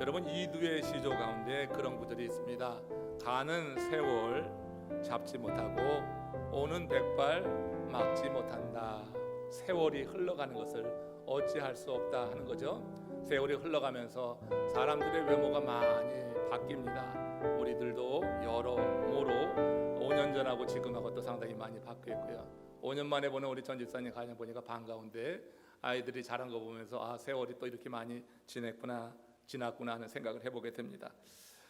여러분, 이두의 시조 가운데 그런 구절이 있습니다. 가는 세월 잡지 못하고 오는 백발 막지 못한다. 세월이 흘러가는 것을 어찌할 수 없다 하는 거죠. 세월이 흘러가면서 사람들의 외모가 많이 바뀝니다. 우리들도 여러모로 5년 전하고 지금하고 또 상당히 많이 바뀌었고요. 5년 만에 보는 우리 전 집사님 가정 보니까 반가운데, 아이들이 자란 거 보면서 아, 세월이 또 이렇게 많이 지났구나 하는 생각을 해보게 됩니다.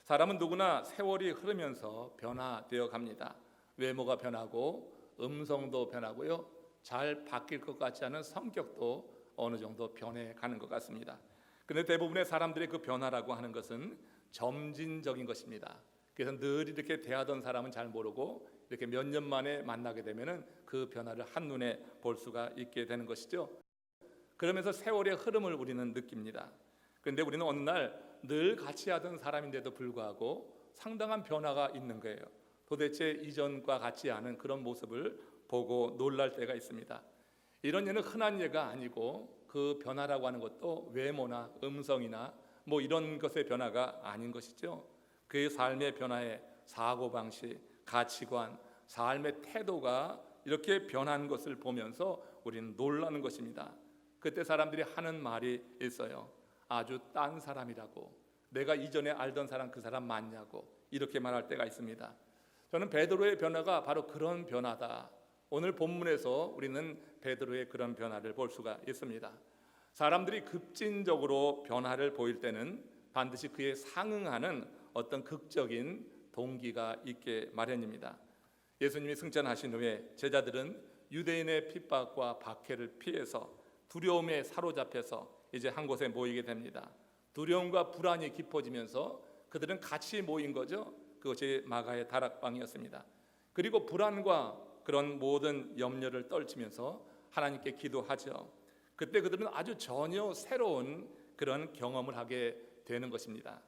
사람은 누구나 세월이 흐르면서 변화되어 갑니다. 외모가 변하고 음성도 변하고요, 잘 바뀔 것 같지 않은 성격도 어느 정도 변해가는 것 같습니다. 그런데 대부분의 사람들의 그 변화라고 하는 것은 점진적인 것입니다. 그래서 늘 이렇게 대하던 사람은 잘 모르고 이렇게 몇 년 만에 만나게 되면은 그 변화를 한눈에 볼 수가 있게 되는 것이죠. 그러면서 세월의 흐름을 우리는 느낍니다. 그런데 우리는 어느 날 늘 같이 하던 사람인데도 불구하고 상당한 변화가 있는 거예요. 도대체 이전과 같지 않은 그런 모습을 보고 놀랄 때가 있습니다. 이런 예는 흔한 예가 아니고, 그 변화라고 하는 것도 외모나 음성이나 뭐 이런 것의 변화가 아닌 것이죠. 그의 삶의 변화에 사고방식, 가치관, 삶의 태도가 이렇게 변한 것을 보면서 우리는 놀라는 것입니다. 그때 사람들이 하는 말이 있어요. 아주 딴 사람이라고, 내가 이전에 알던 사람 그 사람 맞냐고 이렇게 말할 때가 있습니다. 저는 베드로의 변화가 바로 그런 변화다. 오늘 본문에서 우리는 베드로의 그런 변화를 볼 수가 있습니다. 사람들이 급진적으로 변화를 보일 때는 반드시 그에 상응하는 어떤 극적인 동기가 있게 마련입니다. 예수님이 승천하신 후에 제자들은 유대인의 핍박과 박해를 피해서 두려움에 사로잡혀서 이제 한 곳에 모이게 됩니다. 두려움과 불안이 깊어지면서 그들은 같이 모인 거죠. 그것이 마가의 다락방이었습니다. 그리고 불안과 그런 모든 염려를 떨치면서 하나님께 기도하죠. 그때 그들은 아주 전혀 새로운 그런 경험을 하게 되는 것입니다.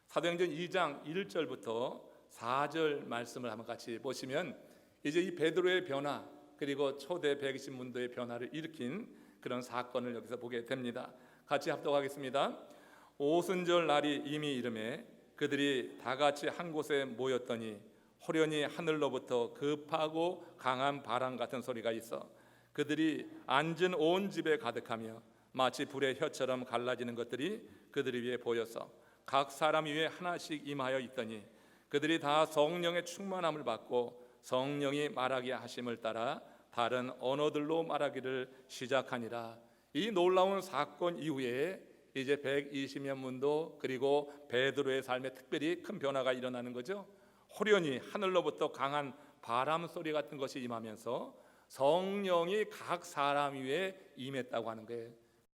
사도행전 2장 1절부터 4절 말씀을 한번 같이 보시면, 이제 이 베드로의 변화, 그리고 초대 120문도의 변화를 일으킨 그런 사건을 여기서 보게 됩니다. 같이 합독하겠습니다. 오순절 날이 이미 이르매 그들이 다 같이 한 곳에 모였더니 호련히 하늘로부터 급하고 강한 바람 같은 소리가 있어 그들이 앉은 온 집에 가득하며 마치 불의 혀처럼 갈라지는 것들이 그들 위에 보여서 각 사람 위에 하나씩 임하여 있더니 그들이 다 성령의 충만함을 받고 성령이 말하게 하심을 따라 다른 언어들로 말하기를 시작하니라. 이 놀라운 사건 이후에 이제 120년 문도 그리고 베드로의 삶에 특별히 큰 변화가 일어나는 거죠. 호련히 하늘로부터 강한 바람 소리 같은 것이 임하면서 성령이 각 사람 위에 임했다고 하는 거예요.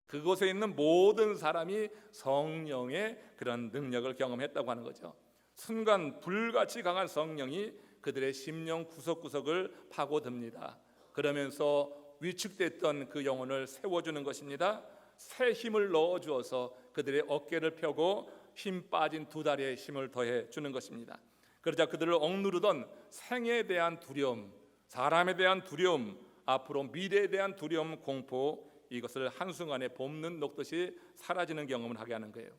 그곳에 있는 모든 사람이 성령의 그런 능력을 경험했다고 하는 거죠. 순간 불같이 강한 성령이 그들의 심령 구석구석을 파고듭니다. 그러면서 위축됐던 그 영혼을 세워주는 것입니다. 새 힘을 넣어주어서 그들의 어깨를 펴고 힘 빠진 두 다리에 힘을 더해 주는 것입니다. 그러자 그들을 억누르던 생에 대한 두려움, 사람에 대한 두려움, 앞으로 미래에 대한 두려움, 공포, 이것을 한순간에 봄눈 녹듯이 사라지는 경험을 하게 하는 거예요.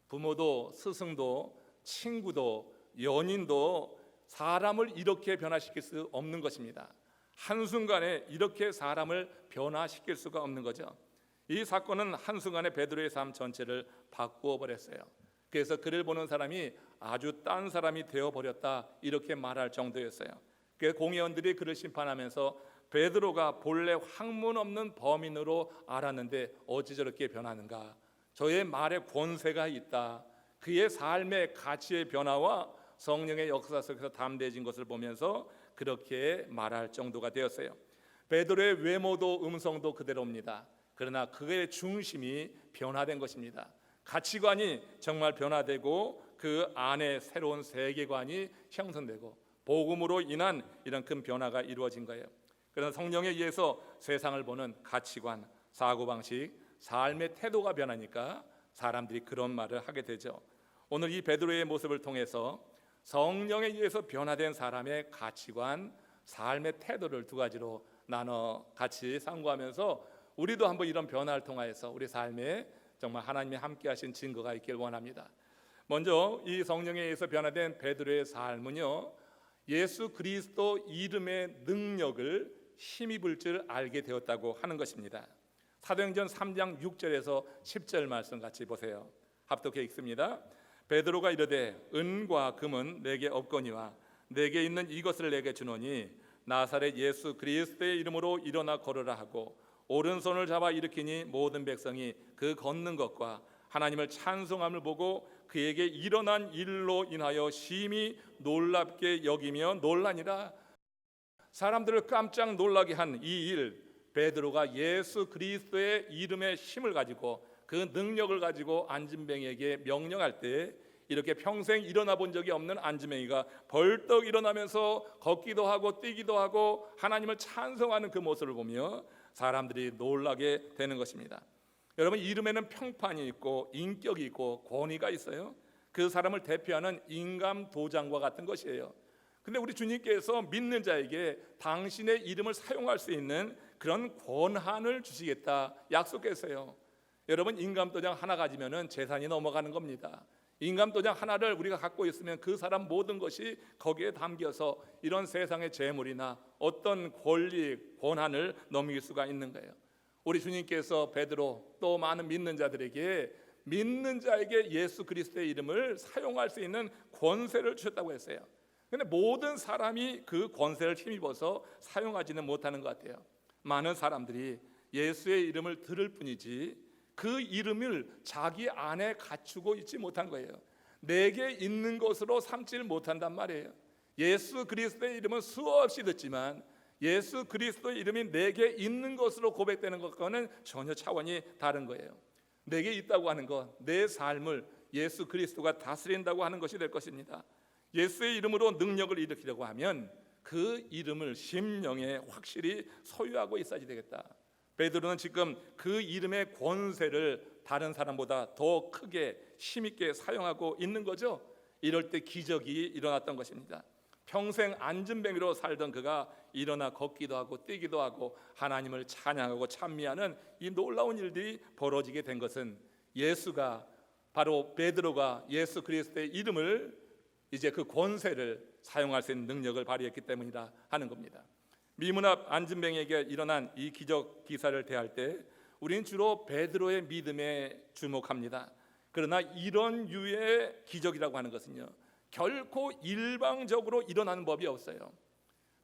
부모도 스승도 친구도 연인도 사람을 이렇게 변화시킬 수 없는 것입니다. 한순간에 이렇게 사람을 변화시킬 수가 없는 거죠. 이 사건은 한순간에 베드로의 삶 전체를 바꾸어 버렸어요. 그래서 그를 보는 사람이 아주 딴 사람이 되어버렸다 이렇게 말할 정도였어요. 그래서 공회원들이 그를 심판하면서 베드로가 본래 학문 없는 범인으로 알았는데 어찌 저렇게 변하는가, 저의 말에 권세가 있다, 그의 삶의 가치의 변화와 성령의 역사 속에서 담대해진 것을 보면서 그렇게 말할 정도가 되었어요. 베드로의 외모도 음성도 그대로입니다. 그러나 그의 중심이 변화된 것입니다. 가치관이 정말 변화되고 그 안에 새로운 세계관이 형성되고 복음으로 인한 이런 큰 변화가 이루어진 거예요. 그러나 성령에 의해서 세상을 보는 가치관, 사고방식, 삶의 태도가 변하니까 사람들이 그런 말을 하게 되죠. 오늘 이 베드로의 모습을 통해서 성령에 의해서 변화된 사람의 가치관, 삶의 태도를 두 가지로 나눠 같이 상고하면서 우리도 한번 이런 변화를 통하여서 우리 삶에 정말 하나님이 함께 하신 증거가 있길 원합니다. 먼저 이 성령에 의해서 변화된 베드로의 삶은요, 예수 그리스도 이름의 능력을 힘입을 줄 알게 되었다고 하는 것입니다. 사도행전 3장 6절에서 10절 말씀 같이 보세요. 합독해 읽습니다. 베드로가 이르되 은과 금은 내게 없거니와 내게 있는 이것을 내게 주노니 나사렛 예수 그리스도의 이름으로 일어나 걸으라 하고 오른손을 잡아 일으키니 모든 백성이 그 걷는 것과 하나님을 찬송함을 보고 그에게 일어난 일로 인하여 심히 놀랍게 여기며 놀라니라. 사람들을 깜짝 놀라게 한 이 일, 베드로가 예수 그리스도의 이름의 힘을 가지고 그 능력을 가지고 안진뱅이에게 명령할 때 이렇게 평생 일어나 본 적이 없는 안진뱅이가 벌떡 일어나면서 걷기도 하고 뛰기도 하고 하나님을 찬송하는 그 모습을 보며 사람들이 놀라게 되는 것입니다. 여러분, 이름에는 평판이 있고 인격이 있고 권위가 있어요. 그 사람을 대표하는 인감 도장과 같은 것이에요. 근데 우리 주님께서 믿는 자에게 당신의 이름을 사용할 수 있는 그런 권한을 주시겠다 약속했어요. 여러분, 인감도장 하나 가지면 재산이 넘어가는 겁니다. 인감도장 하나를 우리가 갖고 있으면 그 사람 모든 것이 거기에 담겨서 이런 세상의 재물이나 어떤 권리, 권한을 넘길 수가 있는 거예요. 우리 주님께서 베드로 또 많은 믿는 자들에게 믿는 자에게 예수 그리스도의 이름을 사용할 수 있는 권세를 주셨다고 했어요. 그런데 모든 사람이 그 권세를 힘입어서 사용하지는 못하는 것 같아요. 많은 사람들이 예수의 이름을 들을 뿐이지 그 이름을 자기 안에 갖추고 있지 못한 거예요. 내게 있는 것으로 삼지를 못한단 말이에요. 예수 그리스도의 이름은 수없이 듣지만 예수 그리스도의 이름이 내게 있는 것으로 고백되는 것과는 전혀 차원이 다른 거예요. 내게 있다고 하는 것, 내 삶을 예수 그리스도가 다스린다고 하는 것이 될 것입니다. 예수의 이름으로 능력을 일으키려고 하면 그 이름을 심령에 확실히 소유하고 있어야 되겠다. 베드로는 지금 그 이름의 권세를 다른 사람보다 더 크게 힘있게 사용하고 있는 거죠. 이럴 때 기적이 일어났던 것입니다. 평생 안진뱅이로 살던 그가 일어나 걷기도 하고 뛰기도 하고 하나님을 찬양하고 찬미하는 이 놀라운 일들이 벌어지게 된 것은 예수가, 바로 베드로가 예수 그리스도의 이름을, 이제 그 권세를 사용할 수 있는 능력을 발휘했기 때문이라 하는 겁니다. 미문 앞 안진뱅이에게 일어난 이 기적 기사를 대할 때 우리는 주로 베드로의 믿음에 주목합니다. 그러나 이런 유의 기적이라고 하는 것은요, 결코 일방적으로 일어나는 법이 없어요.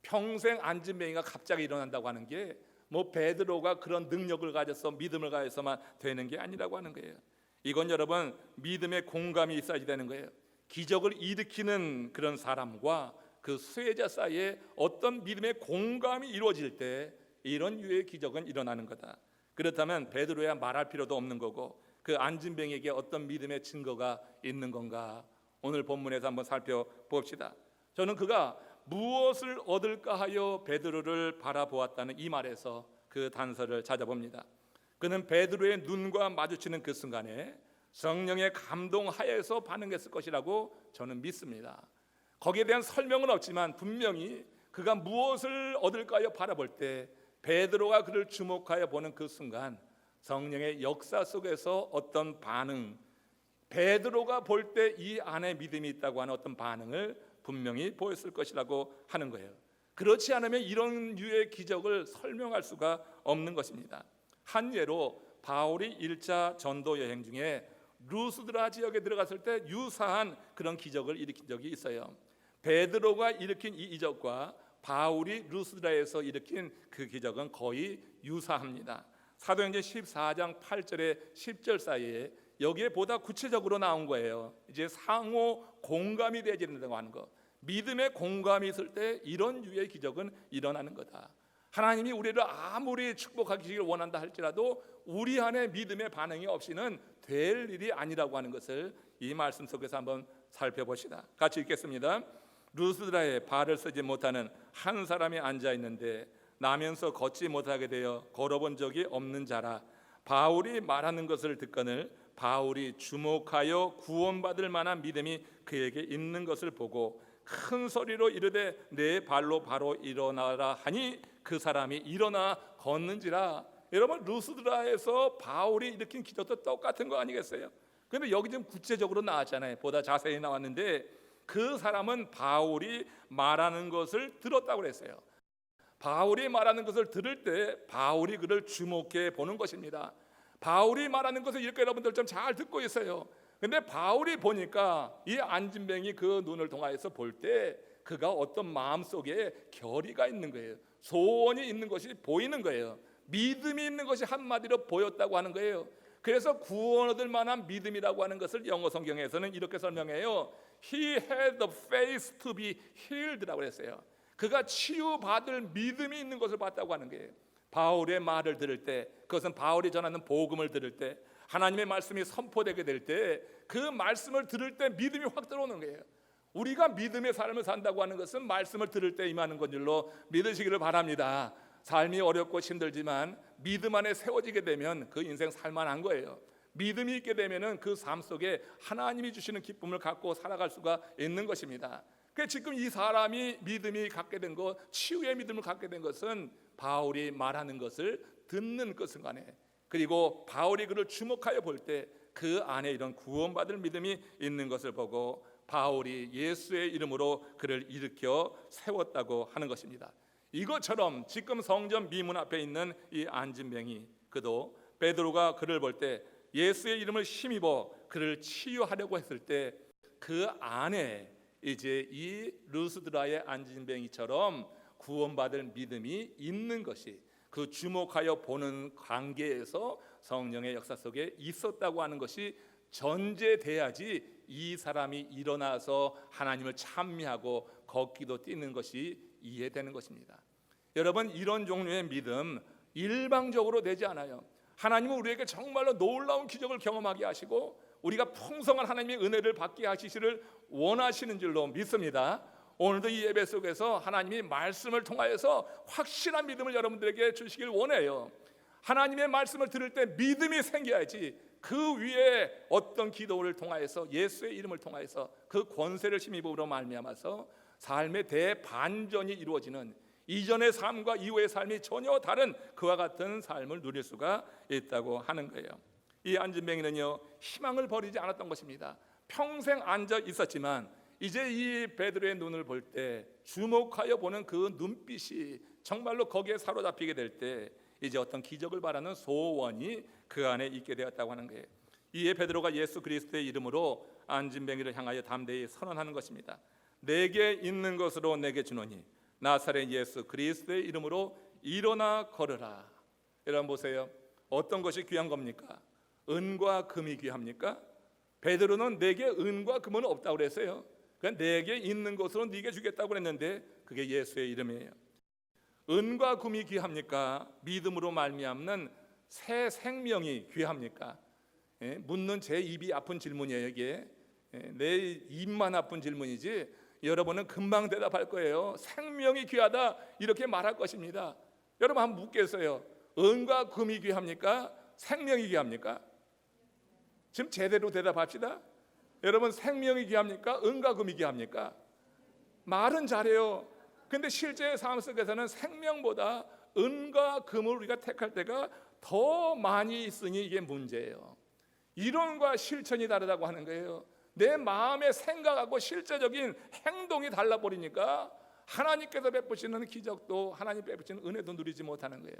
평생 안진뱅이가 갑자기 일어난다고 하는 게 뭐 베드로가 그런 능력을 가져서 믿음을 가져서만 되는 게 아니라고 하는 거예요. 이건 여러분, 믿음의 공감이 있어야 되는 거예요. 기적을 일으키는 그런 사람과 그 수혜자 사이에 어떤 믿음의 공감이 이루어질 때 이런 유의 기적은 일어나는 거다. 그렇다면 베드로야 말할 필요도 없는 거고 그 안진뱅이에게 어떤 믿음의 증거가 있는 건가? 오늘 본문에서 한번 살펴봅시다. 저는 그가 무엇을 얻을까 하여 베드로를 바라보았다는 이 말에서 그 단서를 찾아봅니다. 그는 베드로의 눈과 마주치는 그 순간에 성령의 감동 하에서 반응했을 것이라고 저는 믿습니다. 거기에 대한 설명은 없지만 분명히 그가 무엇을 얻을까 하여 바라볼 때 베드로가 그를 주목하여 보는 그 순간 성령의 역사 속에서 어떤 반응, 베드로가 볼 때 이 안에 믿음이 있다고 하는 어떤 반응을 분명히 보였을 것이라고 하는 거예요. 그렇지 않으면 이런 유의 기적을 설명할 수가 없는 것입니다. 한 예로 바울이 1차 전도 여행 중에 루스드라 지역에 들어갔을 때 유사한 그런 기적을 일으킨 적이 있어요. 베드로가 일으킨 이 이적과 바울이 루스드라에서 일으킨 그 기적은 거의 유사합니다. 사도행전 14장 8절에 10절 사이에 여기에 보다 구체적으로 나온 거예요. 이제 상호 공감이 되어진다고 하는 거. 믿음의 공감이 있을 때 이런 유의 기적은 일어나는 거다. 하나님이 우리를 아무리 축복하기를 원한다 할지라도 우리 안에 믿음의 반응이 없이는 될 일이 아니라고 하는 것을 이 말씀 속에서 한번 살펴봅시다. 같이 읽겠습니다. 루스드라에 발을 쓰지 못하는 한 사람이 앉아 있는데 나면서 걷지 못하게 되어 걸어본 적이 없는 자라. 바울이 말하는 것을 듣거늘 바울이 주목하여 구원받을 만한 믿음이 그에게 있는 것을 보고 큰 소리로 이르되 내 발로 바로 일어나라 하니 그 사람이 일어나 걷는지라. 여러분, 루스드라에서 바울이 일으킨 기적도 똑같은 거 아니겠어요? 그런데 여기 좀 구체적으로 나왔잖아요. 보다 자세히 나왔는데 그 사람은 바울이 말하는 것을 들었다고 그랬어요. 바울이 말하는 것을 들을 때 바울이 그를 주목해 보는 것입니다. 바울이 말하는 것을 이렇게 여러분들 좀 잘 듣고 있어요. 근데 바울이 보니까 이 안진뱅이 그 눈을 통하여서 볼 때 그가 어떤 마음속에 결의가 있는 거예요. 소원이 있는 것이 보이는 거예요. 믿음이 있는 것이 한마디로 보였다고 하는 거예요. 그래서 구원 얻을 만한 믿음이라고 하는 것을 영어 성경에서는 이렇게 설명해요. He had the faith to be healed라고 했어요. 그가 치유받을 믿음이 있는 것을 봤다고 하는 거예요. 바울의 말을 들을 때, 그것은 바울이 전하는 복음을 들을 때, 하나님의 말씀이 선포되게 될 때 그 말씀을 들을 때 믿음이 확 들어오는 거예요. 우리가 믿음의 삶을 산다고 하는 것은 말씀을 들을 때 임하는 건 줄로 믿으시기를 바랍니다. 삶이 어렵고 힘들지만 믿음 안에 세워지게 되면 그 인생 살만한 거예요. 믿음이 있게 되면은 그 삶 속에 하나님이 주시는 기쁨을 갖고 살아갈 수가 있는 것입니다. 그 지금 이 사람이 믿음이 갖게 된 것, 치유의 믿음을 갖게 된 것은 바울이 말하는 것을 듣는 그 순간에, 그리고 바울이 그를 주목하여 볼 때 그 안에 이런 구원받을 믿음이 있는 것을 보고 바울이 예수의 이름으로 그를 일으켜 세웠다고 하는 것입니다. 이것처럼 지금 성전 미문 앞에 있는 이 안진뱅이, 그도 베드로가 그를 볼 때 예수의 이름을 힘입어 그를 치유하려고 했을 때 그 안에 이제 이 루스드라의 안진뱅이처럼 구원받을 믿음이 있는 것이 그 주목하여 보는 관계에서 성령의 역사 속에 있었다고 하는 것이 전제돼야지 이 사람이 일어나서 하나님을 찬미하고 걷기도 뛰는 것이 이해되는 것입니다. 여러분, 이런 종류의 믿음 일방적으로 되지 않아요. 하나님은 우리에게 정말로 놀라운 기적을 경험하게 하시고 우리가 풍성한 하나님의 은혜를 받게 하시기를 원하시는 줄로 믿습니다. 오늘도 이 예배 속에서 하나님이 말씀을 통하여서 확실한 믿음을 여러분들에게 주시길 원해요. 하나님의 말씀을 들을 때 믿음이 생겨야지 그 위에 어떤 기도를 통하여서 예수의 이름을 통하여서 그 권세를 힘입음으로 말미암아서 삶의 대반전이 이루어지는, 이전의 삶과 이후의 삶이 전혀 다른 그와 같은 삶을 누릴 수가 있다고 하는 거예요. 이 안진뱅이는요, 희망을 버리지 않았던 것입니다. 평생 앉아 있었지만 이제 이 베드로의 눈을 볼 때, 주목하여 보는 그 눈빛이 정말로 거기에 사로잡히게 될 때 이제 어떤 기적을 바라는 소원이 그 안에 있게 되었다고 하는 거예요. 이에 베드로가 예수 그리스도의 이름으로 안진뱅이를 향하여 담대히 선언하는 것입니다. 내게 있는 것으로 내게 주노니 나사렛 예수 그리스도의 이름으로 일어나 걸으라. 여러분 보세요. 어떤 것이 귀한 겁니까? 은과 금이 귀합니까? 베드로는 내게 은과 금은 없다고 그랬어요. 그러니까 내게 있는 것으로 네게 주겠다고 그랬는데 그게 예수의 이름이에요. 은과 금이 귀합니까? 믿음으로 말미암는 새 생명이 귀합니까? 묻는 제 입이 아픈 질문이에요. 이게 내 입만 아픈 질문이지 여러분은 금방 대답할 거예요. 생명이 귀하다 이렇게 말할 것입니다. 여러분 한번 묻겠어요. 은과 금이 귀합니까? 생명이 귀합니까? 지금 제대로 대답합시다. 여러분, 생명이 귀합니까? 은과 금이 귀합니까? 말은 잘해요. 근데 실제 삶 속에서는 생명보다 은과 금을 우리가 택할 때가 더 많이 있으니 이게 문제예요. 이론과 실천이 다르다고 하는 거예요. 내 마음의 생각하고 실제적인 행동이 달라버리니까 하나님께서 베푸시는 기적도, 하나님 베푸시는 은혜도 누리지 못하는 거예요.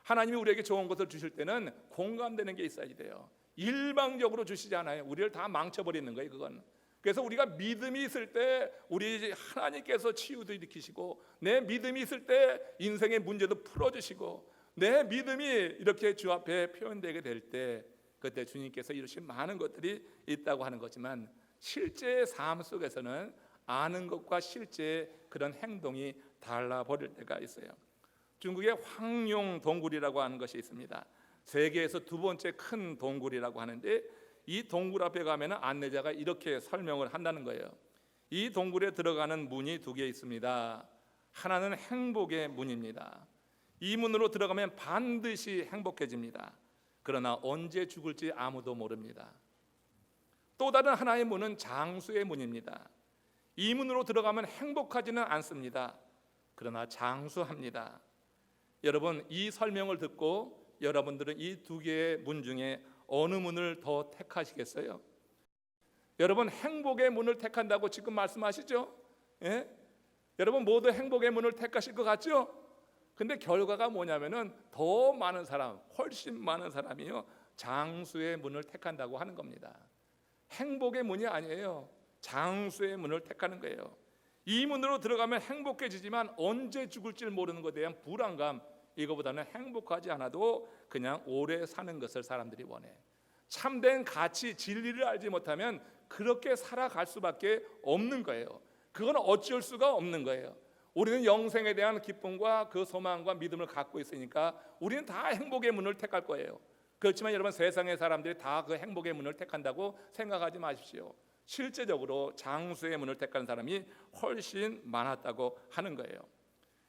하나님이 우리에게 좋은 것을 주실 때는 공감되는 게 있어야 돼요. 일방적으로 주시지 않아요. 우리를 다 망쳐버리는 거예요. 그건. 그래서 우리가 믿음이 있을 때 우리 하나님께서 치유도 일으키시고, 내 믿음이 있을 때 인생의 문제도 풀어주시고, 내 믿음이 이렇게 주 앞에 표현되게 될 때 그때 주님께서 이루신 많은 것들이 있다고 하는 거지만, 실제 삶 속에서는 아는 것과 실제 그런 행동이 달라버릴 때가 있어요. 중국의 황룡 동굴이라고 하는 것이 있습니다. 세계에서 두 번째 큰 동굴이라고 하는데, 이 동굴 앞에 가면 안내자가 이렇게 설명을 한다는 거예요. 이 동굴에 들어가는 문이 두 개 있습니다. 하나는 행복의 문입니다. 이 문으로 들어가면 반드시 행복해집니다. 그러나 언제 죽을지 아무도 모릅니다. 또 다른 하나의 문은 장수의 문입니다. 이 문으로 들어가면 행복하지는 않습니다. 그러나 장수합니다. 여러분, 이 설명을 듣고 여러분들은 이 두 개의 문 중에 어느 문을 더 택하시겠어요? 여러분, 행복의 문을 택한다고 지금 말씀하시죠? 예? 여러분 모두 행복의 문을 택하실 것 같죠? 근데 결과가 뭐냐면은 더 많은 사람, 훨씬 많은 사람이요, 장수의 문을 택한다고 하는 겁니다. 행복의 문이 아니에요. 장수의 문을 택하는 거예요. 이 문으로 들어가면 행복해지지만 언제 죽을지 모르는 것에 대한 불안감, 이거보다는 행복하지 않아도 그냥 오래 사는 것을 사람들이 원해. 참된 가치, 진리를 알지 못하면 그렇게 살아갈 수밖에 없는 거예요. 그건 어쩔 수가 없는 거예요. 우리는 영생에 대한 기쁨과 그 소망과 믿음을 갖고 있으니까 우리는 다 행복의 문을 택할 거예요. 그렇지만 여러분, 세상의 사람들이 다 그 행복의 문을 택한다고 생각하지 마십시오. 실제적으로 장수의 문을 택하는 사람이 훨씬 많았다고 하는 거예요.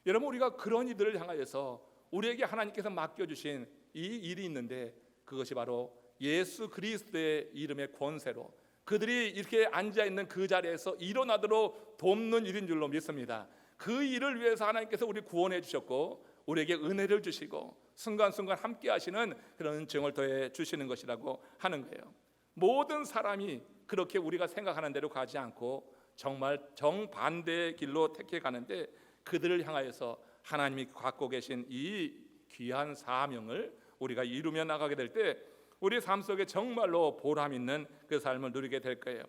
여러분, 우리가 그런 이들을 향하여서 우리에게 하나님께서 맡겨주신 이 일이 있는데, 그것이 바로 예수 그리스도의 이름의 권세로 그들이 이렇게 앉아있는 그 자리에서 일어나도록 돕는 일인 줄로 믿습니다. 그 일을 위해서 하나님께서 우리 구원해 주셨고 우리에게 은혜를 주시고 순간순간 함께 하시는 그런 증을 더해 주시는 것이라고 하는 거예요. 모든 사람이 그렇게 우리가 생각하는 대로 가지 않고 정말 정반대의 길로 택해 가는데, 그들을 향하여서 하나님이 갖고 계신 이 귀한 사명을 우리가 이루며 나가게 될 때 우리 삶 속에 정말로 보람 있는 그 삶을 누리게 될 거예요.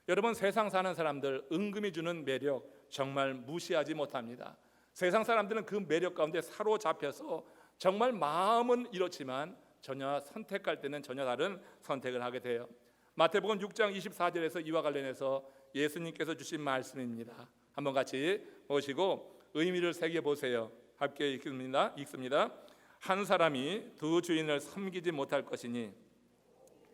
여러분, 세상 사는 사람들 은금이 주는 매력 정말 무시하지 못합니다. 세상 사람들은 그 매력 가운데 사로잡혀서 정말 마음은 이렇지만 전혀 선택할 때는 전혀 다른 선택을 하게 돼요. 마태복음 6장 24절에서 이와 관련해서 예수님께서 주신 말씀입니다. 한번 같이 보시고 의미를 새겨보세요. 함께 읽습니다. 한 사람이 두 주인을 섬기지 못할 것이니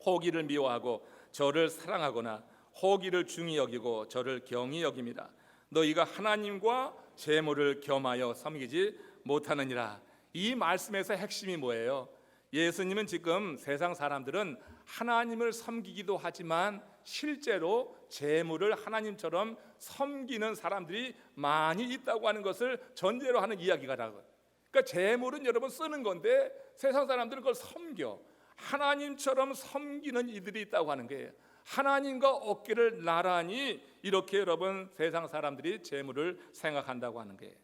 호기를 미워하고 저를 사랑하거나 호기를 중히 여기고 저를 경히 여김이라. 너희가 하나님과 재물을 겸하여 섬기지 못하느니라. 이 말씀에서 핵심이 뭐예요? 예수님은 지금 세상 사람들은 하나님을 섬기기도 하지만 실제로 재물을 하나님처럼 섬기는 사람들이 많이 있다고 하는 것을 전제로 하는 이야기가라고요. 그러니까 재물은 여러분 쓰는 건데 세상 사람들은 그걸 섬겨. 하나님처럼 섬기는 이들이 있다고 하는 거예요. 하나님과 어깨를 나란히 이렇게 여러분 세상 사람들이 재물을 생각한다고 하는 거예요.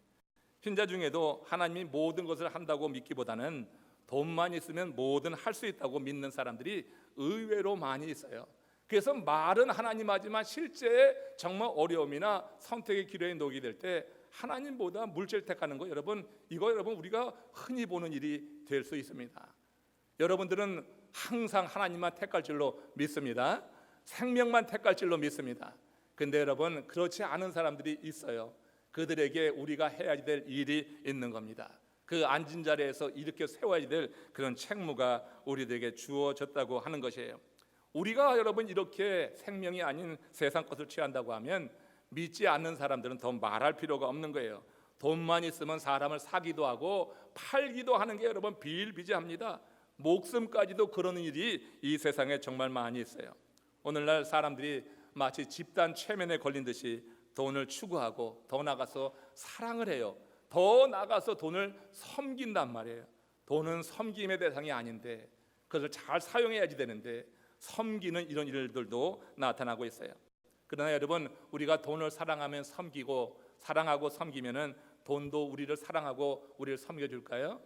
신자 중에도 하나님이 모든 것을 한다고 믿기보다는 돈만 있으면 뭐든 할 수 있다고 믿는 사람들이 의외로 많이 있어요. 그래서 말은 하나님 하지만 실제 정말 어려움이나 선택의 기로에 놓이게 될 때 하나님보다 물질 택하는 거, 여러분 이거 여러분 우리가 흔히 보는 일이 될 수 있습니다. 여러분들은 항상 하나님만 택할 줄로 믿습니다. 생명만 택할 줄로 믿습니다. 근데 여러분 그렇지 않은 사람들이 있어요. 그들에게 우리가 해야 될 일이 있는 겁니다. 그 앉은 자리에서 이렇게 세워야 될 그런 책무가 우리들에게 주어졌다고 하는 것이에요. 우리가 여러분 이렇게 생명이 아닌 세상 것을 취한다고 하면 믿지 않는 사람들은 더 말할 필요가 없는 거예요. 돈만 있으면 사람을 사기도 하고 팔기도 하는 게 여러분 비일비재합니다. 목숨까지도 그러는 일이 이 세상에 정말 많이 있어요. 오늘날 사람들이 마치 집단 최면에 걸린 듯이 돈을 추구하고 더 나가서 사랑을 해요. 더 나가서 돈을 섬긴단 말이에요. 돈은 섬김의 대상이 아닌데 그것을 잘 사용해야지 되는데 섬기는 이런 일들도 나타나고 있어요. 그러나 여러분 우리가 돈을 사랑하면 섬기고 사랑하고 섬기면은 돈도 우리를 사랑하고 우리를 섬겨줄까요?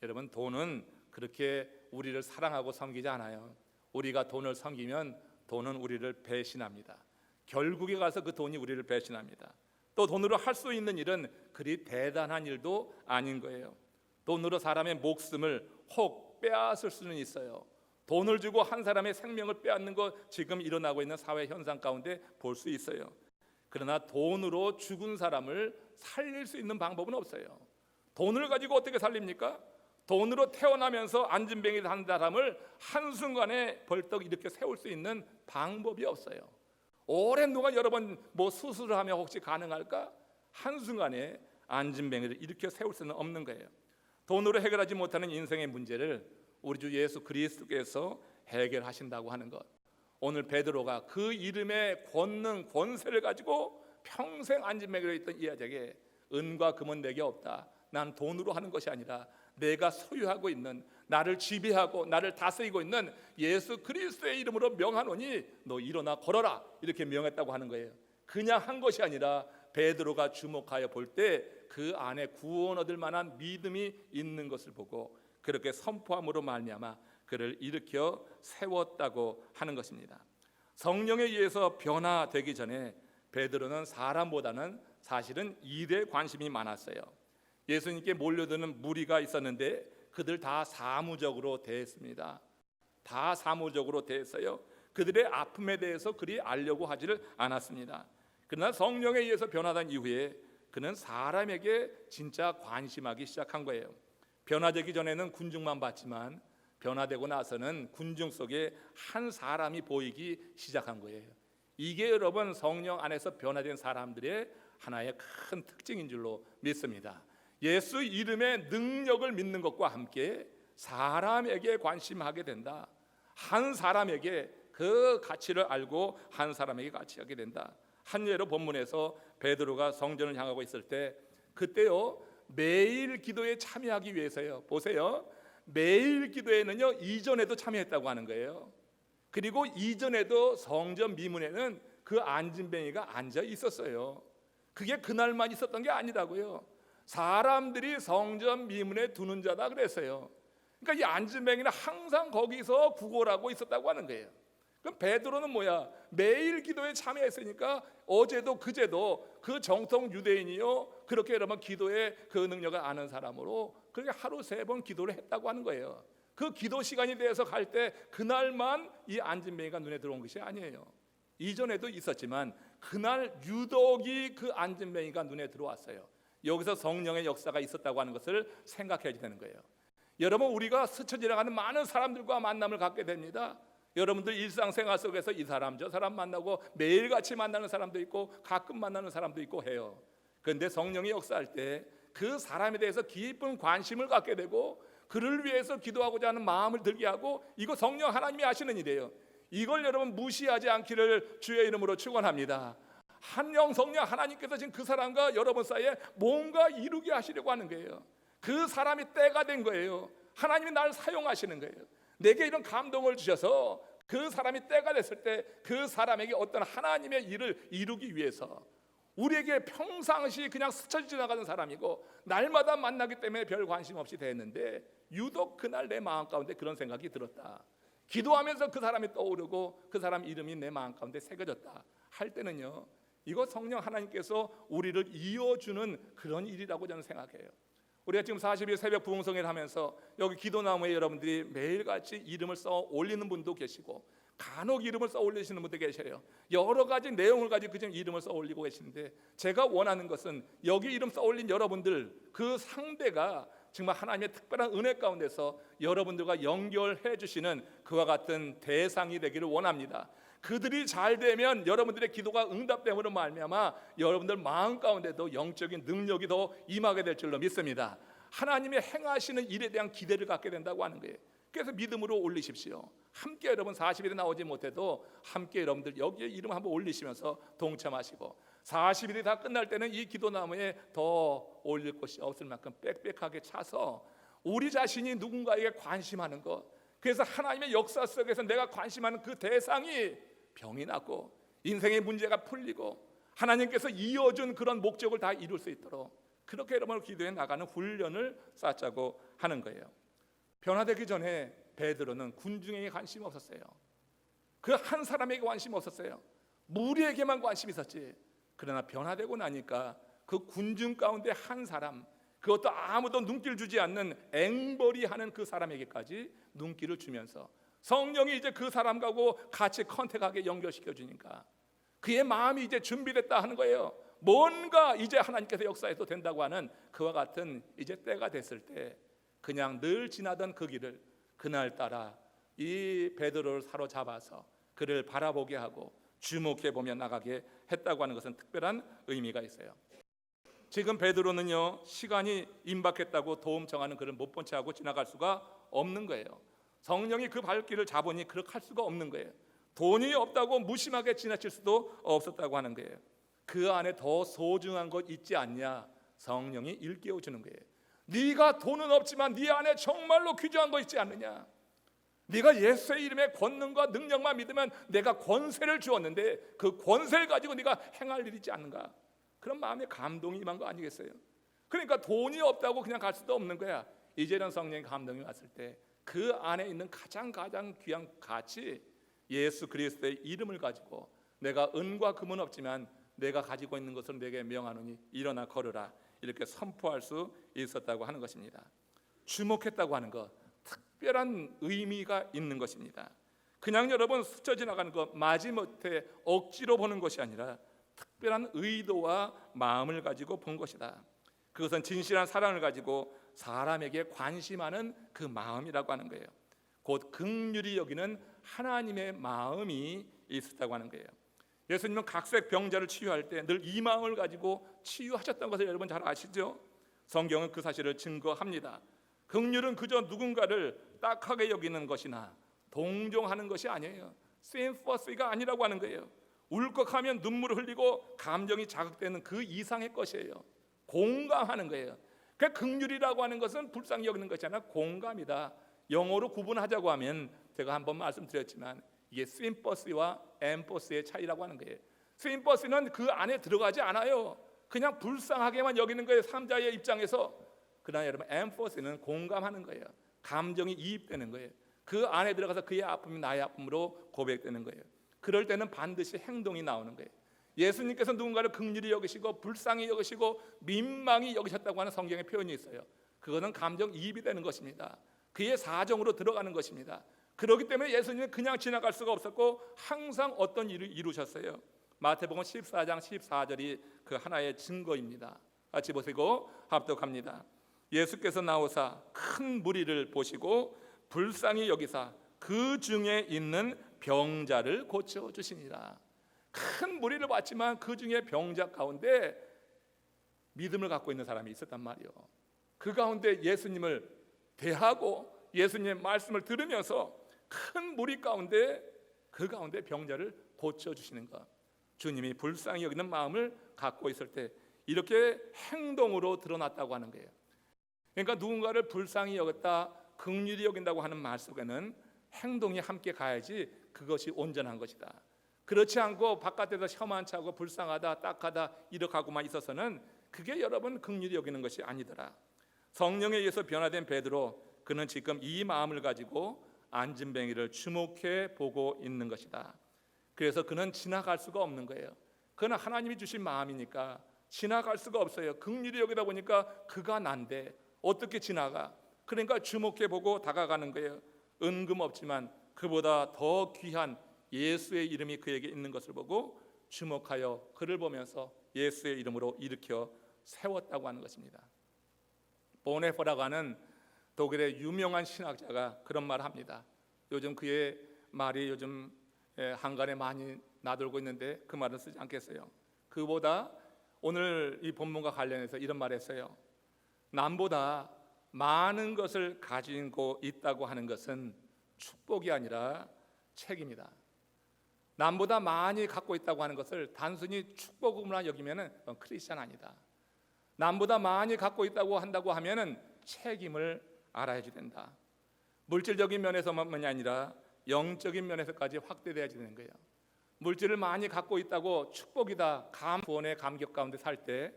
여러분 돈은 그렇게 우리를 사랑하고 섬기지 않아요. 우리가 돈을 섬기면 돈은 우리를 배신합니다. 결국에 가서 그 돈이 우리를 배신합니다. 또 돈으로 할 수 있는 일은 그리 대단한 일도 아닌 거예요. 돈으로 사람의 목숨을 혹 빼앗을 수는 있어요. 돈을 주고 한 사람의 생명을 빼앗는 것 지금 일어나고 있는 사회 현상 가운데 볼 수 있어요. 그러나 돈으로 죽은 사람을 살릴 수 있는 방법은 없어요. 돈을 가지고 어떻게 살립니까? 돈으로 태어나면서 안진뱅이 한 사람을 한순간에 벌떡 이렇게 세울 수 있는 방법이 없어요. 오랜 동안 여러 번 수술을 하면 혹시 가능할까? 한순간에 안진뱅이를 이렇게 세울 수는 없는 거예요. 돈으로 해결하지 못하는 인생의 문제를 우리 주 예수 그리스도께서 해결하신다고 하는 것. 오늘 베드로가 그 이름의 권능, 권세를 가지고 평생 안진뱅이로 있던 이 아재에게 은과 금은 내게 없다. 난 돈으로 하는 것이 아니라 내가 소유하고 있는 나를 지배하고 나를 다스리고 있는 예수 그리스도의 이름으로 명하노니 너 일어나 걸어라, 이렇게 명했다고 하는 거예요. 그냥 한 것이 아니라 베드로가 주목하여 볼 때 그 안에 구원 얻을 만한 믿음이 있는 것을 보고 그렇게 선포함으로 말미암아 그를 일으켜 세웠다고 하는 것입니다. 성령에 의해서 변화되기 전에 베드로는 사람보다는 사실은 일에 관심이 많았어요. 예수님께 몰려드는 무리가 있었는데 그들 다 사무적으로 대했습니다. 다 사무적으로 대했어요. 그들의 아픔에 대해서 그리 알려고 하지를 않았습니다. 그러나 성령에 의해서 변화된 이후에 그는 사람에게 진짜 관심하기 시작한 거예요. 변화되기 전에는 군중만 봤지만 변화되고 나서는 군중 속에 한 사람이 보이기 시작한 거예요. 이게 여러분 성령 안에서 변화된 사람들의 하나의 큰 특징인 줄로 믿습니다. 예수 이름의 능력을 믿는 것과 함께 사람에게 관심하게 된다. 한 사람에게 그 가치를 알고 한 사람에게 가치하게 된다. 한 예로 본문에서 베드로가 성전을 향하고 있을 때 그때요 매일 기도에 참여하기 위해서요. 보세요. 매일 기도에는요 이전에도 참여했다고 하는 거예요. 그리고 이전에도 성전 미문에는 그 안진뱅이가 앉아 있었어요. 그게 그날만 있었던 게 아니라고요. 사람들이 성전 미문에 두는 자다 그랬어요. 그러니까 이 안진뱅이는 항상 거기서 구걸하고 있었다고 하는 거예요. 그럼 베드로는 뭐야? 매일 기도에 참여했으니까 어제도 그제도 그 정통 유대인이요 그렇게 여러분 기도의 그 능력을 아는 사람으로 그렇게 하루 3번 기도를 했다고 하는 거예요. 그 기도 시간이 돼서 갈 때 그날만 이 안진뱅이가 눈에 들어온 것이 아니에요. 이전에도 있었지만 그날 유독이 그 안진뱅이가 눈에 들어왔어요. 여기서 성령의 역사가 있었다고 하는 것을 생각해야 되는 거예요. 여러분 우리가 스쳐 지나가는 많은 사람들과 만남을 갖게 됩니다. 여러분들 일상생활 속에서 이 사람 저 사람 만나고 매일같이 만나는 사람도 있고 가끔 만나는 사람도 있고 해요. 그런데 성령이 역사할 때 그 사람에 대해서 깊은 관심을 갖게 되고 그를 위해서 기도하고자 하는 마음을 들게 하고 이거 성령 하나님이 하시는 일이에요. 이걸 여러분 무시하지 않기를 주의 이름으로 축원합니다. 한영 성령 하나님께서 지금 그 사람과 여러분 사이에 뭔가 이루게 하시려고 하는 거예요. 그 사람이 때가 된 거예요. 하나님이 나를 사용하시는 거예요. 내게 이런 감동을 주셔서 그 사람이 때가 됐을 때 그 사람에게 어떤 하나님의 일을 이루기 위해서 우리에게 평상시 그냥 스쳐 지나가는 사람이고 날마다 만나기 때문에 별 관심 없이 됐는데 유독 그날 내 마음 가운데 그런 생각이 들었다. 기도하면서 그 사람이 떠오르고 그 사람 이름이 내 마음 가운데 새겨졌다 할 때는요 이거 성령 하나님께서 우리를 이어주는 그런 일이라고 저는 생각해요. 우리가 지금 40일 새벽 부흥성회를 하면서 여기 기도나무에 여러분들이 매일같이 이름을 써 올리는 분도 계시고 간혹 이름을 써 올리시는 분도 계셔요. 여러 가지 내용을 가지고 그 이름을 써 올리고 계시는데 제가 원하는 것은 여기 이름 써 올린 여러분들 그 상대가 정말 하나님의 특별한 은혜 가운데서 여러분들과 연결해 주시는 그와 같은 대상이 되기를 원합니다. 그들이 잘 되면 여러분들의 기도가 응답됨으로 말미암아 여러분들 마음 가운데도 영적인 능력이 더 임하게 될 줄로 믿습니다. 하나님이 행하시는 일에 대한 기대를 갖게 된다고 하는 거예요. 그래서 믿음으로 올리십시오. 함께 여러분 40일에 나오지 못해도 함께 여러분들 여기에 이름 한번 올리시면서 동참하시고 40일이 다 끝날 때는 이 기도나무에 더 올릴 것이 없을 만큼 빽빽하게 차서 우리 자신이 누군가에게 관심하는 것, 그래서 하나님의 역사 속에서 내가 관심하는 그 대상이 병이 낫고 인생의 문제가 풀리고 하나님께서 이어준 그런 목적을 다 이룰 수 있도록 그렇게 여러분을 기도해 나가는 훈련을 쌓자고 하는 거예요. 변화되기 전에 베드로는 군중에게 관심 없었어요. 그 한 사람에게 관심 없었어요. 무리에게만 관심이 있었지. 그러나 변화되고 나니까 그 군중 가운데 한 사람, 그것도 아무도 눈길 주지 않는 앵벌이하는 그 사람에게까지 눈길을 주면서 성령이 이제 그 사람하고 같이 컨택하게 연결시켜 주니까 그의 마음이 이제 준비됐다 하는 거예요. 뭔가 이제 하나님께서 역사해도 된다고 하는 그와 같은 이제 때가 됐을 때 그냥 늘 지나던 그 길을 그날따라 이 베드로를 사로잡아서 그를 바라보게 하고 주목해 보며 나가게 했다고 하는 것은 특별한 의미가 있어요. 지금 베드로는요 시간이 임박했다고 도움 청하는 그를 못 본 채 하고 지나갈 수가 없는 거예요. 성령이 그 발길을 잡으니 그렇게 할 수가 없는 거예요. 돈이 없다고 무심하게 지나칠 수도 없었다고 하는 거예요. 그 안에 더 소중한 것 있지 않냐 성령이 일깨워 주는 거예요. 네가 돈은 없지만 네 안에 정말로 귀중한 거 있지 않느냐? 네가 예수의 이름의 권능과 능력만 믿으면 내가 권세를 주었는데 그 권세를 가지고 네가 행할 일이 있지 않는가? 그런 마음의 감동이 임한 거 아니겠어요? 그러니까 돈이 없다고 그냥 갈 수도 없는 거야. 이제는 성령의 감동이 왔을 때 그 안에 있는 가장 귀한 가치, 예수 그리스도의 이름을 가지고 내가 은과 금은 없지만 내가 가지고 있는 것을 내게 명하노니 일어나 걸으라, 이렇게 선포할 수 있었다고 하는 것입니다. 주목했다고 하는 것, 특별한 의미가 있는 것입니다. 그냥 여러분 스쳐 지나가는 것, 마지못해 억지로 보는 것이 아니라 특별한 의도와 마음을 가지고 본 것이다. 그것은 진실한 사랑을 가지고 사람에게 관심하는 그 마음이라고 하는 거예요. 곧 긍휼히 여기는 하나님의 마음이 있었다고 하는 거예요. 예수님은 각색 병자를 치유할 때 늘 이 마음을 가지고 치유하셨다는 것을 여러분 잘 아시죠? 성경은 그 사실을 증거합니다. 긍휼은 그저 누군가를 딱하게 여기는 것이나 동정하는 것이 아니에요. 심퍼시가 아니라고 하는 거예요. 울컥하면 눈물을 흘리고 감정이 자극되는 그 이상의 것이에요. 공감하는 거예요. 그 긍휼이라고 하는 것은 불쌍히 여기는 것이 아니라 공감이다. 영어로 구분하자고 하면 제가 한번 말씀드렸지만 이게 심퍼시와 엠퍼시의 차이라고 하는 거예요. 심퍼시는 그 안에 들어가지 않아요. 그냥 불쌍하게만 여기는 거예요, 삼자의 입장에서. 그러나 여러분, 엠퍼시는 공감하는 거예요. 감정이 이입되는 거예요. 그 안에 들어가서 그의 아픔이 나의 아픔으로 고백되는 거예요. 그럴 때는 반드시 행동이 나오는 거예요. 예수님께서 누군가를 긍휼히 여기시고 불쌍히 여기시고 민망히 여기셨다고 하는 성경의 표현이 있어요. 그거는 감정 이입이 되는 것입니다. 그의 사정으로 들어가는 것입니다. 그렇기 때문에 예수님은 그냥 지나갈 수가 없었고 항상 어떤 일을 이루셨어요. 마태복음 14장 14절이 그 하나의 증거입니다. 같이 보시고 합독합니다. 예수께서 나오사 큰 무리를 보시고 불쌍히 여기사 그 중에 있는 병자를 고쳐주시니라. 큰 무리를 봤지만 그 중에 병자 가운데 믿음을 갖고 있는 사람이 있었단 말이에요. 그 가운데 예수님을 대하고 예수님의 말씀을 들으면서 큰 무리 가운데 그 가운데 병자를 고쳐주시는 것, 주님이 불쌍히 여기는 마음을 갖고 있을 때 이렇게 행동으로 드러났다고 하는 거예요. 그러니까 누군가를 불쌍히 여겼다, 긍휼히 여긴다고 하는 말 속에는 행동이 함께 가야지 그것이 온전한 것이다. 그렇지 않고 바깥에서 혀만 차고 불쌍하다, 딱하다 이렇게 하고만 있어서는 그게 여러분 긍휼히 여기는 것이 아니더라. 성령에 의해서 변화된 베드로, 그는 지금 이 마음을 가지고 안진뱅이를 주목해 보고 있는 것이다. 그래서 그는 지나갈 수가 없는 거예요. 그는 하나님이 주신 마음이니까 지나갈 수가 없어요. 긍휼히 여기다 보니까 그가 난데 어떻게 지나가? 그러니까 주목해 보고 다가가는 거예요. 은금 없지만 그보다 더 귀한 예수의 이름이 그에게 있는 것을 보고 주목하여 그를 보면서 예수의 이름으로 일으켜 세웠다고 하는 것입니다. 보네퍼라고 하는 독일의 유명한 신학자가 그런 말을 합니다. 요즘 그의 말이 요즘 한간에 많이 나돌고 있는데 그 말은 쓰지 않겠어요. 그보다 오늘 이 본문과 관련해서 이런 말을 했어요. 남보다 많은 것을 가지고 있다고 하는 것은 축복이 아니라 책임이다. 남보다 많이 갖고 있다고 하는 것을 단순히 축복으로만 여기면은 크리스찬 아니다. 남보다 많이 갖고 있다고 한다고 하면은 책임을 알아야 된다. 물질적인 면에서만이 아니라 영적인 면에서까지 확대돼야 되는 거예요. 물질을 많이 갖고 있다고 축복이다, 구원의 감격 가운데 살 때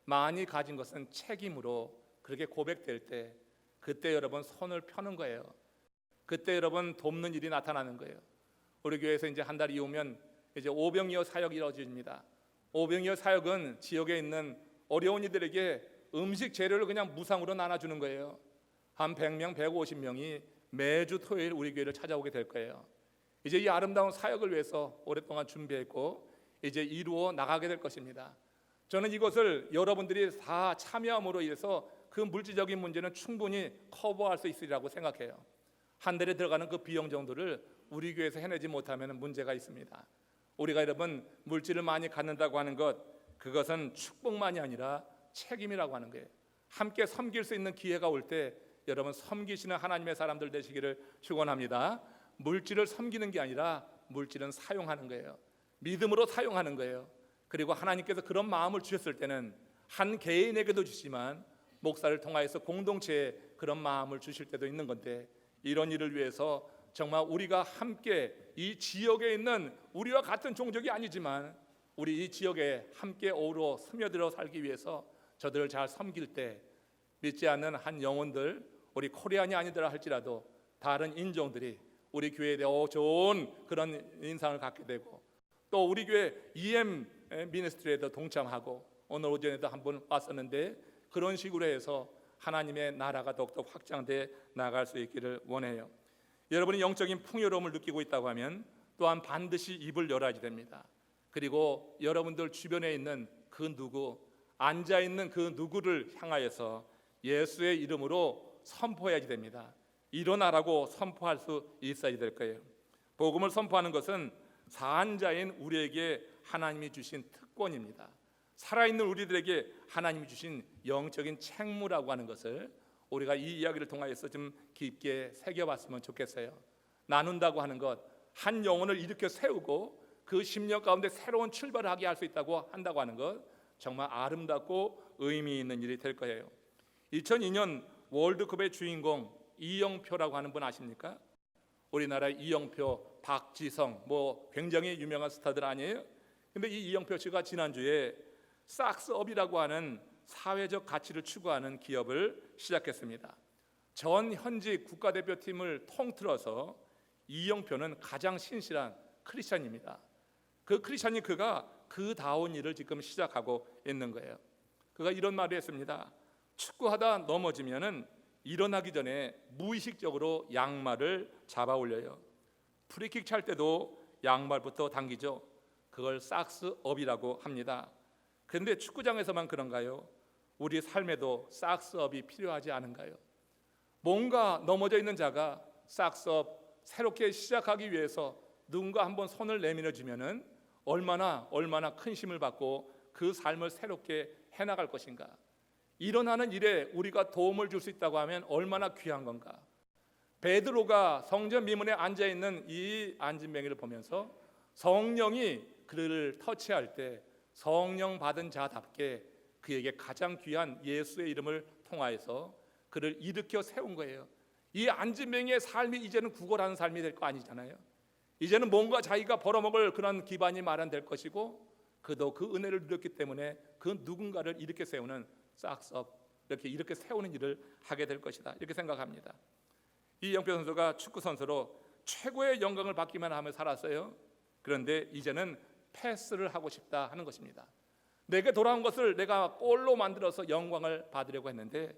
많이 가진 것은 책임으로 그렇게 고백될 때 그때 여러분 손을 펴는 거예요. 그때 여러분 돕는 일이 나타나는 거예요. 우리 교회에서 이제 한 달이 오면 이제 오병이어 사역이 이루어집니다. 오병이어 사역은 지역에 있는 어려운 이들에게 음식 재료를 그냥 무상으로 나눠주는 거예요. 한 100명, 150명이 매주 토요일 우리 교회를 찾아오게 될 거예요. 이제 이 아름다운 사역을 위해서 오랫동안 준비했고 이제 이루어 나가게 될 것입니다. 저는 이것을 여러분들이 다 참여함으로 인해서 그 물질적인 문제는 충분히 커버할 수 있으리라고 생각해요. 한 달에 들어가는 그 비용 정도를 우리 교회에서 해내지 못하면 문제가 있습니다. 우리가 여러분 물질을 많이 갖는다고 하는 것, 그것은 축복만이 아니라 책임이라고 하는 거예요. 함께 섬길 수 있는 기회가 올 때 여러분 섬기시는 하나님의 사람들 되시기를 축원합니다. 물질을 섬기는 게 아니라 물질은 사용하는 거예요. 믿음으로 사용하는 거예요. 그리고 하나님께서 그런 마음을 주셨을 때는 한 개인에게도 주시지만 목사를 통하여서 공동체에 그런 마음을 주실 때도 있는 건데, 이런 일을 위해서 정말 우리가 함께 이 지역에 있는 우리와 같은 종족이 아니지만 우리 이 지역에 함께 어우러 스며들어 살기 위해서 저들을 잘 섬길 때 믿지 않는 한 영혼들, 우리 코리안이 아니더라 할지라도 다른 인종들이 우리 교회에 대해 좋은 그런 인상을 갖게 되고, 또 우리 교회 EM 미니스트리에도 동참하고, 오늘 오전에도 한번 왔었는데 그런 식으로 해서 하나님의 나라가 더욱더 확장돼 나갈 수 있기를 원해요. 여러분이 영적인 풍요로움을 느끼고 있다고 하면 또한 반드시 입을 열어야 됩니다. 그리고 여러분들 주변에 있는 그 누구, 앉아있는 그 누구를 향하여서 예수의 이름으로 선포해야 됩니다. 일어나라고 선포할 수 있어야 될 거예요. 복음을 선포하는 것은 사한자인 우리에게 하나님이 주신 특권입니다. 살아있는 우리들에게 하나님이 주신 영적인 책무라고 하는 것을 우리가 이 이야기를 통하여서 좀 깊게 새겨봤으면 좋겠어요. 나눈다고 하는 것, 한 영혼을 일으켜 세우고 그 10년 가운데 새로운 출발을 하게 할 수 있다고 한다고 하는 것, 정말 아름답고 의미 있는 일이 될 거예요. 2002년 월드컵의 주인공 이영표라고 하는 분 아십니까? 우리나라의 이영표, 박지성, 굉장히 유명한 스타들 아니에요? 근데 이 이영표 씨가 지난주에 삭스업이라고 하는 사회적 가치를 추구하는 기업을 시작했습니다. 전 현직 국가대표팀을 통틀어서 이영표는 가장 신실한 크리스찬입니다. 그 크리스찬이 그가 그다운 일을 지금 시작하고 있는 거예요. 그가 이런 말을 했습니다. 축구하다 넘어지면은 일어나기 전에 무의식적으로 양말을 잡아 올려요. 프리킥 찰 때도 양말부터 당기죠. 그걸 삭스업이라고 합니다. 그런데 축구장에서만 그런가요? 우리 삶에도 삭스업이 필요하지 않은가요? 뭔가 넘어져 있는 자가 삭스업 새롭게 시작하기 위해서 누군가 한번 손을 내밀어 주면은 얼마나 큰 힘을 받고 그 삶을 새롭게 해나갈 것인가. 일어나는 일에 우리가 도움을 줄 수 있다고 하면 얼마나 귀한 건가. 베드로가 성전 미문에 앉아있는 이 안진뱅이를 보면서 성령이 그를 터치할 때 성령 받은 자답게 그에게 가장 귀한 예수의 이름을 통하여서 그를 일으켜 세운 거예요. 이 안진뱅이의 삶이 이제는 구걸하는 삶이 될 거 아니잖아요. 이제는 뭔가 자기가 벌어먹을 그런 기반이 마련될 것이고, 그도 그 은혜를 누렸기 때문에 그 누군가를 일으켜 세우는 싹싹 이렇게 세우는 일을 하게 될 것이다, 이렇게 생각합니다. 이영표 선수가 축구 선수로 최고의 영광을 받기만 하며 살았어요. 그런데 이제는 패스를 하고 싶다 하는 것입니다. 내게 돌아온 것을 내가 골로 만들어서 영광을 받으려고 했는데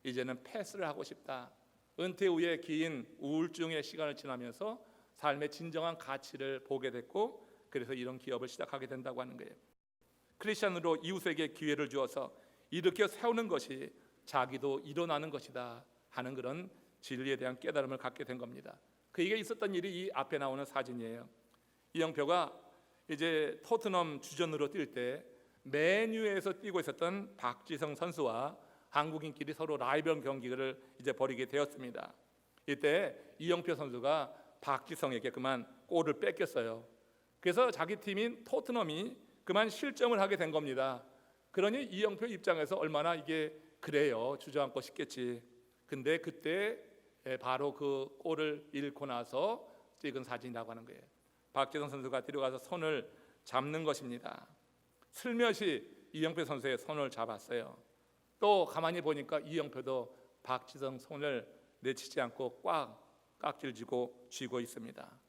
이제는 패스를 하고 싶다. 은퇴 후에 긴 우울증의 시간을 지나면서 삶의 진정한 가치를 보게 됐고, 그래서 이런 기업을 시작하게 된다고 하는 거예요. 크리스천으로 이웃에게 기회를 주어서 일으켜 세우는 것이 자기도 일어나는 것이다 하는 그런 진리에 대한 깨달음을 갖게 된 겁니다. 그에게 있었던 일이 이 앞에 나오는 사진이에요. 이영표가 이제 토트넘 주전으로 뛸 때 맨유에서 뛰고 있었던 박지성 선수와 한국인끼리 서로 라이벌 경기를 이제 벌이게 되었습니다. 이때 이영표 선수가 박지성에게 그만 골을 뺏겼어요. 그래서 자기 팀인 토트넘이 그만 실점을 하게 된 겁니다. 그러니 이영표 입장에서 얼마나 이게 그래요, 주저앉고 싶겠지. 근데 그때 바로 그 골을 잃고 나서 찍은 사진이라고 하는 거예요. 박지성 선수가 뒤로 가서 손을 잡는 것입니다. 슬며시 이영표 선수의 손을 잡았어요. 또 가만히 보니까 이영표도 박지성 손을 내치지 않고 꽉 깍지를 쥐고 있습니다.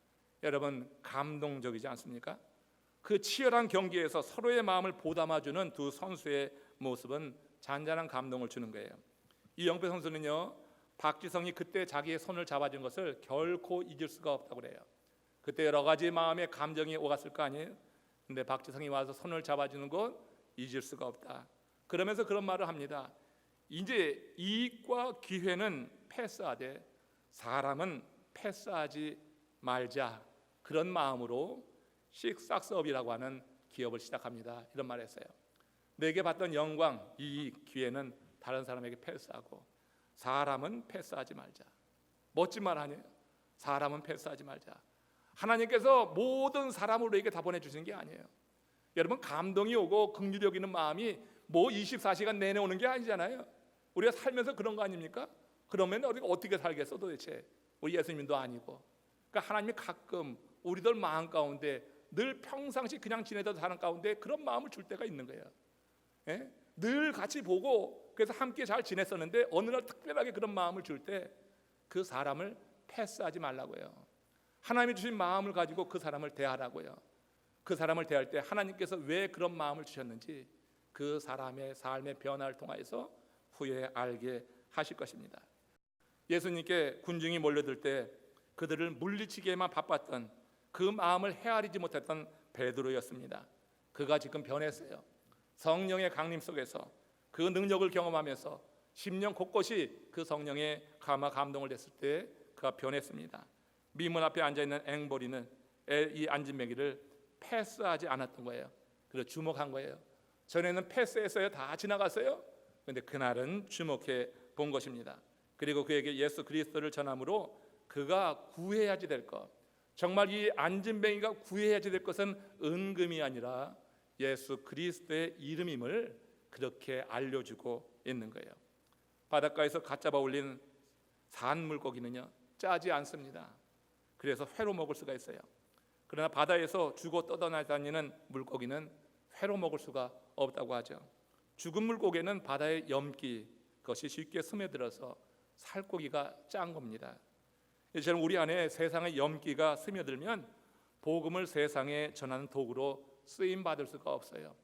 여러분, 감동적이지 않습니까? 그 치열한 경기에서 서로의 마음을 보담아주는 두 선수의 모습은 잔잔한 감동을 주는 거예요. 이영표 선수는요, 박지성이 그때 자기의 손을 잡아준 것을 결코 잊을 수가 없다고 그래요. 그때 여러 가지 마음의 감정이 오갔을 거 아니에요. 근데 박지성이 와서 손을 잡아주는 것 잊을 수가 없다. 그러면서 그런 말을 합니다. 이제 이익과 기회는 패스하되 사람은 패스하지 말자. 그런 마음으로 식삭스업이라고 하는 기업을 시작합니다. 이런 말을 했어요. 내게 받던 영광, 이익, 기회는 다른 사람에게 패스하고 사람은 패스하지 말자. 멋진 말 아니에요? 사람은 패스하지 말자. 하나님께서 모든 사람을 우리에게 다 보내주시는 게 아니에요. 여러분, 감동이 오고 긍휼력 있는 마음이 24시간 내내 오는 게 아니잖아요. 우리가 살면서 그런 거 아닙니까? 그러면 우리가 어떻게 살겠어 도대체? 우리 예수님도 아니고. 그러니까 하나님이 가끔 우리들 마음 가운데 늘 평상시 그냥 지내다 사는 가운데 그런 마음을 줄 때가 있는 거예요. 예? 늘 같이 보고 그래서 함께 잘 지냈었는데 어느 날 특별하게 그런 마음을 줄 때 그 사람을 패스하지 말라고요. 하나님이 주신 마음을 가지고 그 사람을 대하라고요. 그 사람을 대할 때 하나님께서 왜 그런 마음을 주셨는지 그 사람의 삶의 변화를 통하여서 후에 알게 하실 것입니다. 예수님께 군중이 몰려들 때 그들을 물리치기에만 바빴던 그 마음을 헤아리지 못했던 베드로였습니다. 그가 지금 변했어요. 성령의 강림 속에서 그 능력을 경험하면서 10년 곳곳이 그 성령의 감화 감동을 냈을 때 그가 변했습니다. 미문 앞에 앉아있는 앵벌이는 이 안진뱅이를 패스하지 않았던 거예요. 그래서 주목한 거예요. 전에는 패스했어요. 다 지나갔어요. 그런데 그날은 주목해 본 것입니다. 그리고 그에게 예수 그리스도를 전함으로 그가 구해야지 될 것, 정말 이 안진뱅이가 구해야지 될 것은 은금이 아니라 예수 그리스도의 이름임을 그렇게 알려주고 있는 거예요. 바닷가에서 갓 잡아 올린 산 물고기는요 짜지 않습니다. 그래서 회로 먹을 수가 있어요. 그러나 바다에서 죽어 떠다니는 물고기는 회로 먹을 수가 없다고 하죠. 죽은 물고기는 바다의 염기, 그것이 쉽게 스며들어서 살코기가 짠 겁니다. 이처럼 우리 안에 세상의 염기가 스며들면 복음을 세상에 전하는 도구로 쓰임 받을 수가 없어요.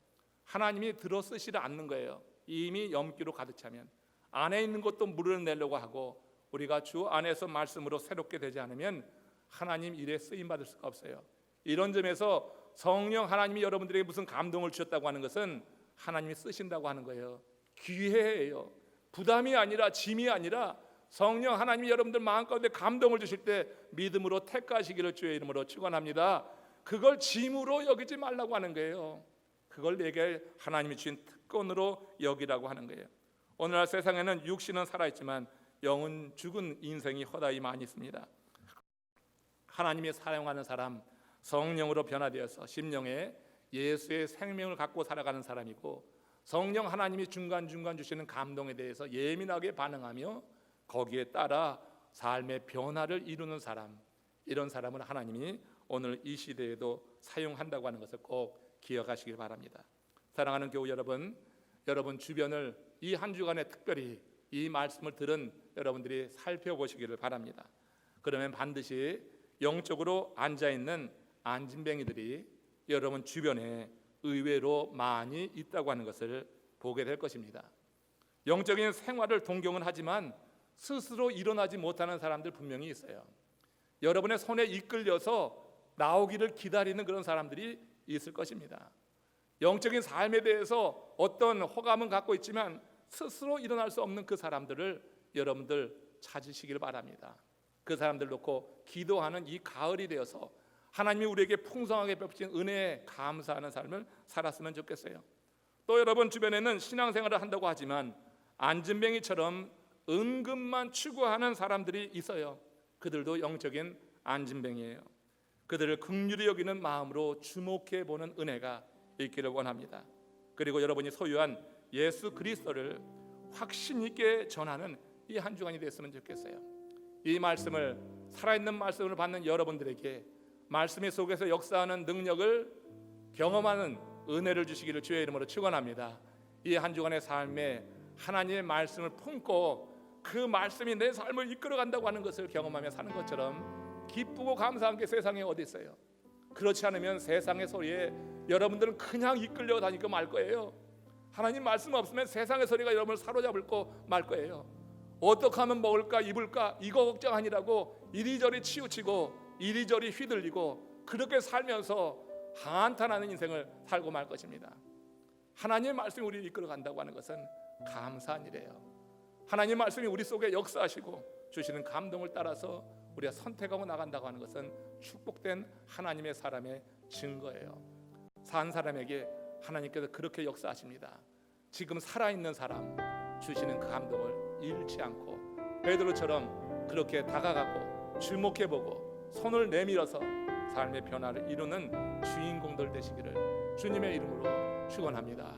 하나님이 들어 쓰시지 않는 거예요. 이미 염기로 가득 차면 안에 있는 것도 물어내려고 하고 우리가 주 안에서 말씀으로 새롭게 되지 않으면 하나님 일에 쓰임 받을 수가 없어요. 이런 점에서 성령 하나님이 여러분들에게 무슨 감동을 주셨다고 하는 것은 하나님이 쓰신다고 하는 거예요. 기회예요. 부담이 아니라 짐이 아니라 성령 하나님이 여러분들 마음 가운데 감동을 주실 때 믿음으로 택하시기를 주의 이름으로 축원합니다. 그걸 짐으로 여기지 말라고 하는 거예요. 그걸 내게 하나님이 주신 특권으로 여기라고 하는 거예요. 오늘날 세상에는 육신은 살아있지만 영은 죽은 인생이 허다히 많이 있습니다. 하나님이 사용하는 사람, 성령으로 변화되어서 심령에 예수의 생명을 갖고 살아가는 사람이고, 성령 하나님이 중간중간 주시는 감동에 대해서 예민하게 반응하며 거기에 따라 삶의 변화를 이루는 사람, 이런 사람은 하나님이 오늘 이 시대에도 사용한다고 하는 것을 꼭 기억하시길 바랍니다. 사랑하는 교우 여러분, 여러분 주변을 이 한 주간에 특별히 이 말씀을 들은 여러분들이 살펴보시기를 바랍니다. 그러면 반드시 영적으로 앉아있는 안진뱅이들이 여러분 주변에 의외로 많이 있다고 하는 것을 보게 될 것입니다. 영적인 생활을 동경은 하지만 스스로 일어나지 못하는 사람들 분명히 있어요. 여러분의 손에 이끌려서 나오기를 기다리는 그런 사람들이 있을 것입니다. 영적인 삶에 대해서 어떤 호감은 갖고 있지만 스스로 일어날 수 없는 그 사람들을 여러분들 찾으시길 바랍니다. 그 사람들 놓고 기도하는 이 가을이 되어서 하나님이 우리에게 풍성하게 베푸신 은혜에 감사하는 삶을 살았으면 좋겠어요. 또 여러분 주변에는 신앙생활을 한다고 하지만 안진뱅이처럼 은금만 추구하는 사람들이 있어요. 그들도 영적인 안진뱅이에요. 그들을 긍휼히 여기는 마음으로 주목해 보는 은혜가 있기를 원합니다. 그리고 여러분이 소유한 예수 그리스도를 확신 있게 전하는 이 한 주간이 됐으면 좋겠어요. 이 말씀을, 살아있는 말씀을 받는 여러분들에게 말씀의 속에서 역사하는 능력을 경험하는 은혜를 주시기를 주의 이름으로 축원합니다. 이 한 주간의 삶에 하나님의 말씀을 품고 그 말씀이 내 삶을 이끌어간다고 하는 것을 경험하며 사는 것처럼 기쁘고 감사한 게 세상에 어디 있어요? 그렇지 않으면 세상의 소리에 여러분들은 그냥 이끌려 다니고 말 거예요. 하나님 말씀 없으면 세상의 소리가 여러분을 사로잡을 거 말 거예요. 어떻게 하면 먹을까 입을까 이거 걱정 아니라고 이리저리 치우치고 이리저리 휘둘리고 그렇게 살면서 한탄하는 인생을 살고 말 것입니다. 하나님의 말씀이 우리를 이끌어간다고 하는 것은 감사한 일이에요. 하나님의 말씀이 우리 속에 역사하시고 주시는 감동을 따라서 우리가 선택하고 나간다고 하는 것은 축복된 하나님의 사람의 증거예요. 산 사람에게 하나님께서 그렇게 역사하십니다. 지금 살아있는 사람 주시는 그 감동을 잃지 않고 베드로처럼 그렇게 다가가고 주목해보고 손을 내밀어서 삶의 변화를 이루는 주인공들 되시기를 주님의 이름으로 축원합니다.